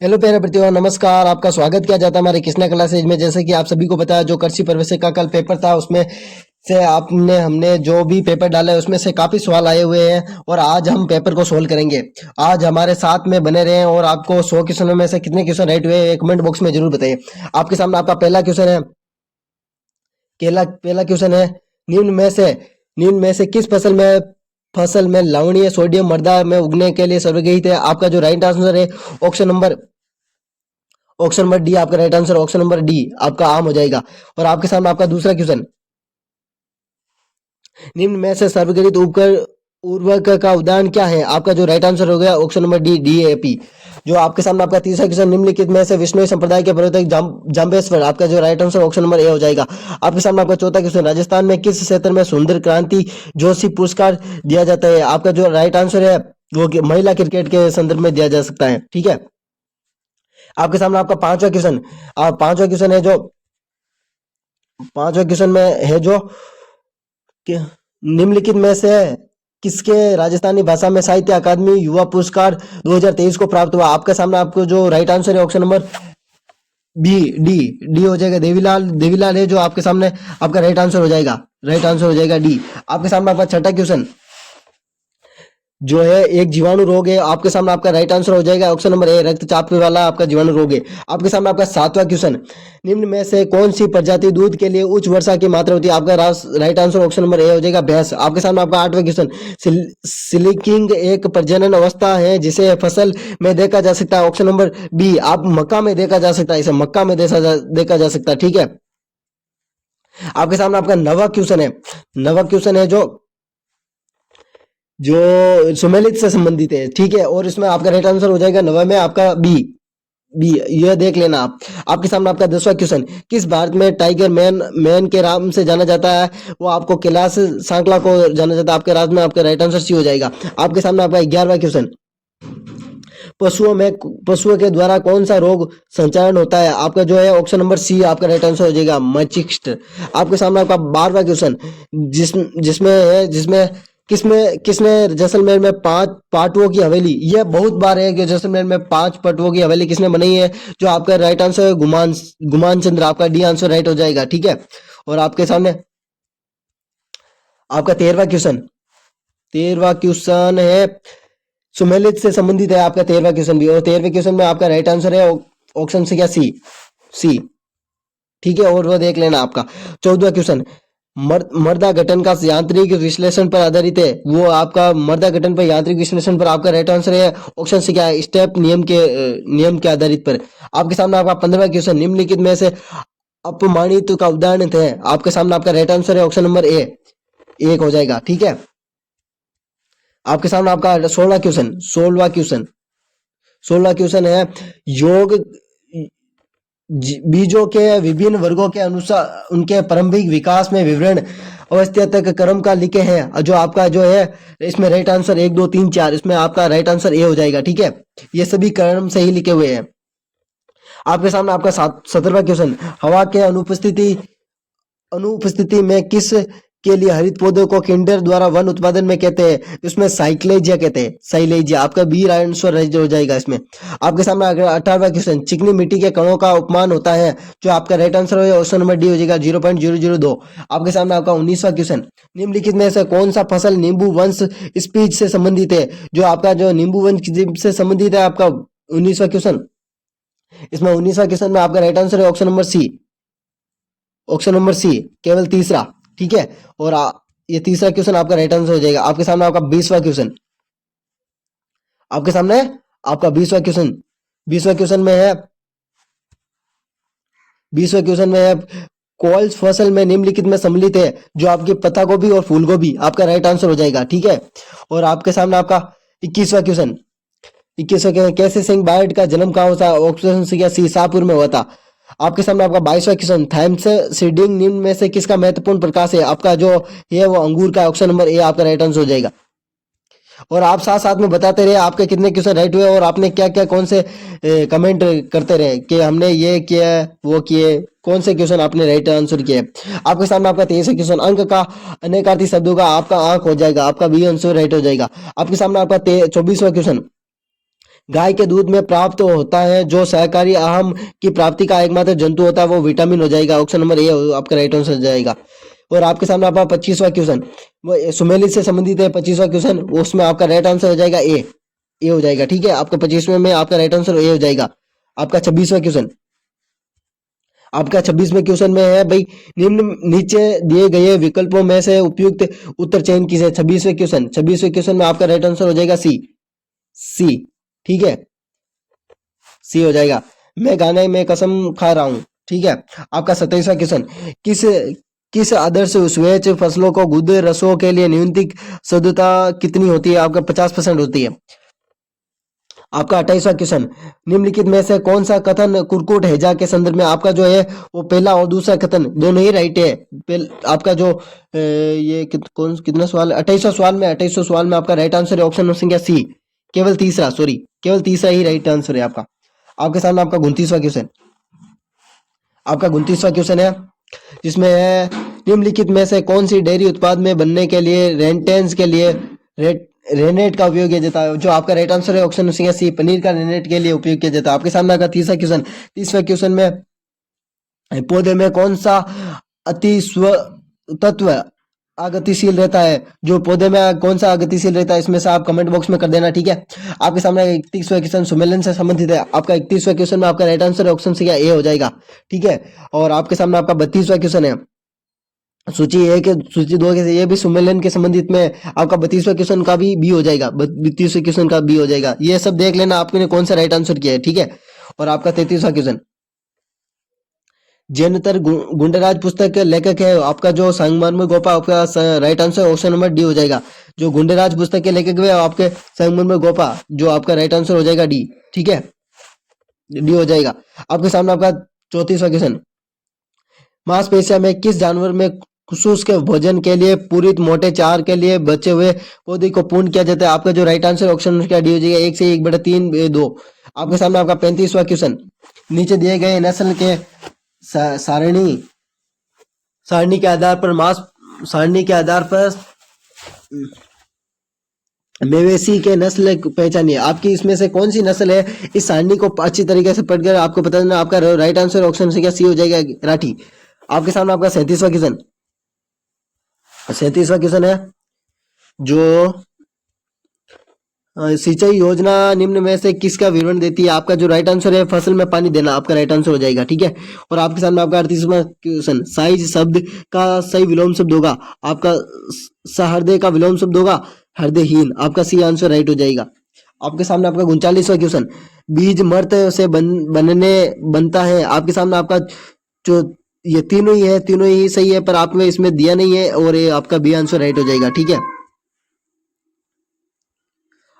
Hello प्यारे प्रतिभागियों, नमस्कार। आपका स्वागत किया जाता है हमारे कृष्णा क्लासेज में। जैसे कि आप सभी को पता है, जो कृषि प्रवेश का कल पेपर था उसमें से आपने हमने जो भी पेपर डाला है उसमें से काफी सवाल आए हुए हैं और आज हम पेपर को सोल्व करेंगे। आज हमारे साथ में बने रहें और आपको 100 क्वेश्चनों में से कितने क्वेश्चन राइट हुए हैं कमेंट बॉक्स में जरूर बताइए। आपके सामने आपका पहला क्वेश्चन है। पहला क्वेश्चन है, निम्न में से निम्न में से किस फसल में लवणीय सोडियम मृदा में उगने के लिए सर्वगीत है। आपका जो राइट आंसर है option number option number D आपका right answer. Option number D आपका आम हो जाएगा। और आपके सामने आपका दूसरा क्वेश्चन, निम्न में से सर्वगठित उपकर उर्वरक का उदाहरण क्या है। आपका जो राइट आंसर हो गया ऑप्शन नंबर डी डीएपी। जो आपके सामने आपका तीसरा क्वेश्चन, निम्नलिखित में से विष्णु संप्रदाय के प्रवर्तक जाम्बेश्वर। आपका जो right answer option number A हो जाएगा। आपके सामने आपका चौथा क्वेश्चन, राजस्थान में किस क्षेत्र में सुंदर क्रांति जोशी पुरस्कार दिया जाता है। आपका जो राइट आंसर है वो महिला क्रिकेट के संदर्भ में दिया जा सकता है। ठीक है। आपके सामने आपका पांचवा क्वेश्चन में है जो कि निम्नलिखित में से किसके राजस्थानी भाषा में साहित्य अकादमी युवा पुरस्कार 2023 को प्राप्त हुआ। आपके सामने आपको जो राइट आंसर है option number B D D हो जाएगा। देवीलाल देवीलाल है जो आपके सामने आपका राइट आंसर हो जाएगा। राइट आंसर हो जाएगा डी। आपके सामने आपका छठा क्वेश्चन जो है एक जीवाणु रोग है। आपके सामने आपका राइट आंसर हो जाएगा ऑप्शन नंबर ए, रक्तचाप वाला आपका जीवाणु रोग है। आपके सामने आपका सातवां क्वेश्चन, निम्न में से कौन सी प्रजाति दूध के लिए उच्च वर्षा की मात्रा होती है। आपका right answer option number A हो जाएगा, भैंस। आपके सामने आपका आठवां क्वेश्चन, सिलिकिंग एक प्रजनन अवस्था है जिसे फसल में देखा जा सकता है। ऑप्शन नंबर बी आप मक्का में देखा जा सकता है। इसे मक्का में देखा जा सकता है। ठीक है। आपके सामने आपका नवा क्वेश्चन है जो जो सुमेलित से संबंधित है। ठीक है। और इसमें आपका राइट आंसर हो जाएगा नवा में आपका बी बी। यह देख लेना आप। आपके सामने आपका 10वां क्वेश्चन, किस भारत में टाइगर मैन के नाम से जाना जाता है। वो आपको कैलाश सांकला को जाना जाता है। आपके राज्य में आपका राइट आंसर सी हो जाएगा। आपके सामने आपका 11वां क्वेश्चन, पशुओं के द्वारा कौन सा रोग संचारण होता है। आपका जो है ऑप्शन नंबर सी आपका राइट आंसर हो जाएगा, मचिक्स्ट। आपके सामने आपका 12वां क्वेश्चन, जिसमें किसने जैसलमेर में 5 पाटुओं की हवेली, यह बहुत बार है कि जैसलमेर में 5 पाटुओं की हवेली किसने बनाई है। जो आपका राइट आंसर है गुमान चंद्र। आपका डी आंसर राइट हो जाएगा। ठीक है। और आपके सामने आपका 13वां क्वेश्चन है, सुमेलित से संबंधित है आपका 13वां क्वेश्चन भी। और 13वें क्वेश्चन में आपका राइट आंसर है ऑप्शन से क्या सी सी। ठीक है। और वो देख लेना आपका 14वां क्वेश्चन, मर्दा गठन का यांत्रिक विश्लेषण पर आधारित है। वो आपका मर्दा गठन पर यांत्रिक विश्लेषण पर आपका राइट आंसर है ऑप्शन से क्या है, स्टेप नियम के आधारित पर। आपके सामने आपका 15वां क्वेश्चन, निम्नलिखित में से अपमानित का उदाहरण है। आपके सामने आपका राइट आंसर है ऑप्शन नंबर ए, एक हो जाएगा। ठीक है। आपके सामने आपका 16वां क्वेश्चन है, योग बीजों के विभिन्न वर्गों के अनुसार उनके प्रारंभिक विकास में विवरण अवस्था तक क्रम का लिखे हैं। जो आपका जो है इसमें राइट आंसर 1 2 3 4, इसमें आपका राइट आंसर ए हो जाएगा। ठीक है। ये सभी क्रम से ही लिखे हुए हैं। आपके सामने आपका 17वां क्वेश्चन, हवा के अनुपस्थिति में किस के लिए हरित पौधों को किंडर द्वारा वन उत्पादन में कहते हैं। इसमें साइक्लेजिया कहते हैं, साइलेजिया। आपका बी आंसर हो जाएगा इसमें। आपके सामने 18वां क्वेश्चन, चिकनी मिट्टी के कणों का उपमान होता है। जो आपका राइट आंसर है ऑप्शन नंबर डी हो जाएगा, 0.002। आपके सामने आपका 19वां क्वेश्चन, निम्नलिखित में से कौन सा फसल नींबू वंश स्पीच से संबंधित है। जो आपका जो नींबू वंश से संबंधित है आपका 19वां क्वेश्चन। इसमें 19वां क्वेश्चन में आपका राइट आंसर है ऑप्शन नंबर सी, केवल तीसरा। ठीक है। और ये तीसरा क्वेश्चन आपका राइट आंसर हो जाएगा। आपके सामने आपका 20वां क्वेश्चन, आपके सामने आपका 20वां क्वेश्चन में है 20वें क्वेश्चन में है, कॉल्स फसल में निम्नलिखित में सम्मिलित है। जो आपकी पत्ता गोभी और फूल गोभी, आपका राइट आंसर हो जाएगा। ठीक है। और आपके सामने आपका 21वां क्वेश्चन, कैसे सिंह बार्ड का जन्म कहाँ हुआ था। ऑप्शन से क्या सी, शाहपुर में हुआ था। आपके सामने आपका 22वां क्वेश्चन, थैम्स सीडिंग निम्न में से किसका महत्वपूर्ण प्रकाश है। आपका जो है वो अंगूर का, ऑप्शन नंबर ए आपका राइट आंसर हो जाएगा। और आप साथ साथ में बताते रहे आपके कितने क्वेश्चन राइट हुए और आपने क्या क्या कौन से कमेंट करते रहे कि हमने ये किया वो किए, कौन से क्वेश्चन आपने राइट आंसर किए। आपके सामने आपका 23वां क्वेश्चन, अंक का अनेकार्थी शब्दों का आपका आंख हो जाएगा। आपका बी आंसर राइट हो जाएगा। आपके सामने आपका 24वां क्वेश्चन, गाय के दूध में प्राप्त होता है जो सहकारी आहार की प्राप्ति का एकमात्र जंतु होता है वो विटामिन हो जाएगा। ऑप्शन नंबर ए आपका राइट आंसर हो जाएगा। और आपके सामने आपका 25वां क्वेश्चन, वो सुमेलित से संबंधित है 25वां क्वेश्चन, उसमें आपका राइट आंसर हो जाएगा ए हो जाएगा। ठीक है, आपका 25वें में आपका राइट आंसर ए हो जाएगा। आपका 26वां क्वेश्चन, आपका 26वें क्वेश्चन में है भाई, निम्न नीचे दिए गए विकल्पों में से उपयुक्त उत्तर चयन कीजिए। 26वें क्वेश्चन में आपका राइट आंसर हो जाएगा सी। ठीक है, सी हो जाएगा। मैं गाने में कसम खा रहा हूं। ठीक है, आपका 27वां क्वेश्चन, किस किस आदर्श स्वेच फसलों को गुद रसों के लिए न्यूनतम शुद्धता कितनी होती है? आपका 50% होती है। आपका 28वां क्वेश्चन, निम्नलिखित में से कौन सा कथन कुरकुट हैजा के संदर्भ में, आपका जो है वो पहला और दूसरा कथन दोनों ही राइट है। आपका जो ये कितना सवाल, 28वां सवाल में आपका राइट आंसर है ऑप्शन संख्या सी, केवल तीसरा ही राइट आंसर है आपका। आपके सामने आपका 29वां क्वेश्चन, आपका 29वां क्वेश्चन है जिसमें है, निम्नलिखित में से कौन सी डेयरी उत्पाद में बनने के लिए रेंटेंस के लिए रेनेट का उपयोग किया जाता है? जो आपका राइट आंसर है ऑप्शन सी, पनीर का रेनेट के लिए उपयोग किया जाता है। आपके सामने आपका तीसरा क्वेश्चन में, पौधे में कौन सा अति स्व तत्व अगतिशील रहता है? जो पौधे में कौन सा अगतिशील रहता है, इसमें से आप कमेंट बॉक्स में कर देना। ठीक है, आपके सामने 31वां क्वेश्चन सुमेलन से संबंधित है। आपका 31वां क्वेश्चन में आपका राइट आंसर है ऑप्शन सी ए हो जाएगा। ठीक है, और आपके सामने आपका 32वां क्वेश्चन है, सूची 1 सूची 2 के, ये भी सुमेलन के संबंधित में आपका 32वां क्वेश्चन का भी बी हो जाएगा। 32वें क्वेश्चन का बी हो जाएगा। ये सब देख लेना आपने कौन सा राइट आंसर किया है। ठीक है, और आपका 33वां क्वेश्चन, जैनतर गुंडराज पुस्तक के लेखक है आपका जो संगमरमर गोपा, आपका right answer option number D हो जाएगा। जो गुंडराज पुस्तक के लेखक है आपके संगमरमर गोपा, जो आपका राइट आंसर हो जाएगा डी। ठीक है, डी हो जाएगा। आपके सामने आपका 34वां क्वेश्चन, मांसपेशियों में किस जानवर में खुसूस के भोजन के लिए पूरित मोटे चार के लिए बचे हुए पौधे को पूर्ण किया जाता है? आपका जो राइट आंसर ऑप्शन क्या डी हो जाएगा, 1 से 1/3 2। आपके सामने आपका 35वां क्वेश्चन, नीचे दिए गए नस्ल के सारणी सारणी के आधार पर मवेशी के नस्ल पहचानिए। आपकी इसमें से कौन सी नस्ल है? इस सारणी को अच्छी तरीके से पढ़कर आपको पता चलना। आपका राइट आंसर ऑप्शन से क्या सी हो जाएगा, राठी। आपके सामने आपका 37वां क्वेश्चन है, जो सिंचाई योजना निम्न में से किसका विवरण देती है? आपका जो राइट आंसर है फसल में पानी देना, आपका राइट आंसर हो जाएगा। ठीक है, और आपके सामने आपका 38वां क्वेश्चन, साइज शब्द का सही विलोम शब्द होगा, आपका सहृदय का विलोम शब्द होगा हृदयहीन। आपका सी आंसर राइट हो जाएगा। आपके सामने आपका 39वां क्वेश्चन, बीज मर्त से बनता है। आपके सामने आपका जो ये तीनों ही सही है, पर आपने इसमें दिया नहीं है, और ये आपका बी आंसर राइट हो जाएगा। ठीक है,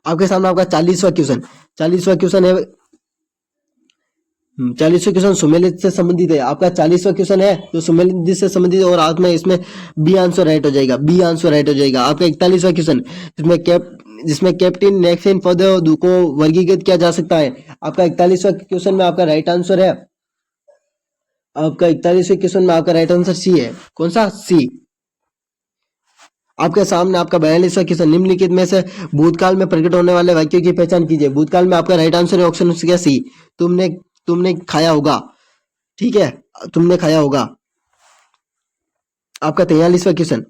आपके सामने आपका 40वां क्वेश्चन है, 40वां क्वेश्चन सुमेलित से संबंधित है। आपका 40वां क्वेश्चन है जो सुमेलित से संबंधित है, और आज में इसमें बी आंसर राइट हो जाएगा। आपका 41वां क्वेश्चन, जिसमें कैप्टन नेक्सिन पौधों को वर्गीकृत किया जा सकता है। आपका 41वां क्वेश्चन में आपका राइट आंसर है, आपका 41वें क्वेश्चन में आपका राइट आंसर सी है। कौन सा? सी। आपके सामने आपका 42वां क्वेश्चन, निम्नलिखित में से भूतकाल में प्रकट होने वाले वाक्यों की पहचान कीजिए। भूतकाल में आपका राइट आंसर है ऑप्शन सी, तुमने खाया होगा। ठीक है, तुमने खाया होगा। आपका 43वां क्वेश्चन,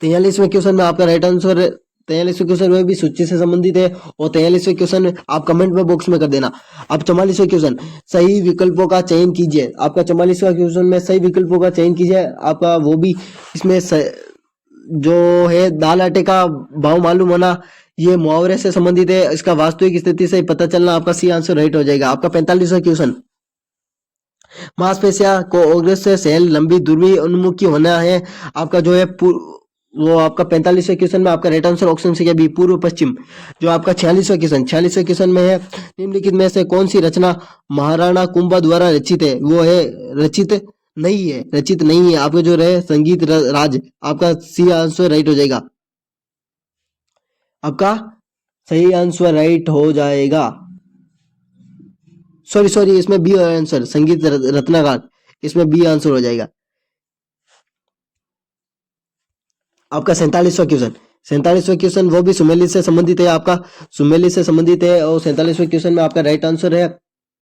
43वें क्वेश्चन में आपका राइट आंसर, 43वें क्वेश्चन में भी सूची से संबंधित है, और 43वें क्वेश्चन आप कमेंट में बॉक्स में कर देना। अब 44वें क्वेश्चन, सही विकल्पों का चयन कीजिए। आपका 44वां क्वेश्चन में सही विकल्पों का चयन कीजिए। आपका वो भी इसमें जो है दाल आटे का भाव मालूम होना, ये मुहावरे से संबंधित है। इसका वास्तविक स्थिति से पता चलना, आपका सी आंसर राइट हो जाएगा। आपका 45वां क्वेश्चन, मांसपेशियां को ओग्रस से सेल लंबी दूरबी उन्मुखी होना है। आपका जो है वो आपका 45वें क्वेश्चन में आपका राइट आंसर ऑप्शन से क्या बी, पूर्व पश्चिम। जो आपका 46वें क्वेश्चन में है, निम्नलिखित में से कौन सी रचना महाराणा कुंभा द्वारा रचित है? वो है रचित नहीं है। आपका जो रहे संगीत राज, आपका सी आंसर राइट हो जाएगा। आपका सही आंसर राइट हो जाएगा। सॉरी, इसमें बी आंसर, संगीत रत्नाकर, इसमें बी आंसर हो जाएगा। आपका 47वां क्वेश्चन, 47वें क्वेश्चन वो भी सुमेलित से संबंधित है आपका, सुमेलित से संबंधित है और 47वें क्वेश्चन में आपका राइट आंसर है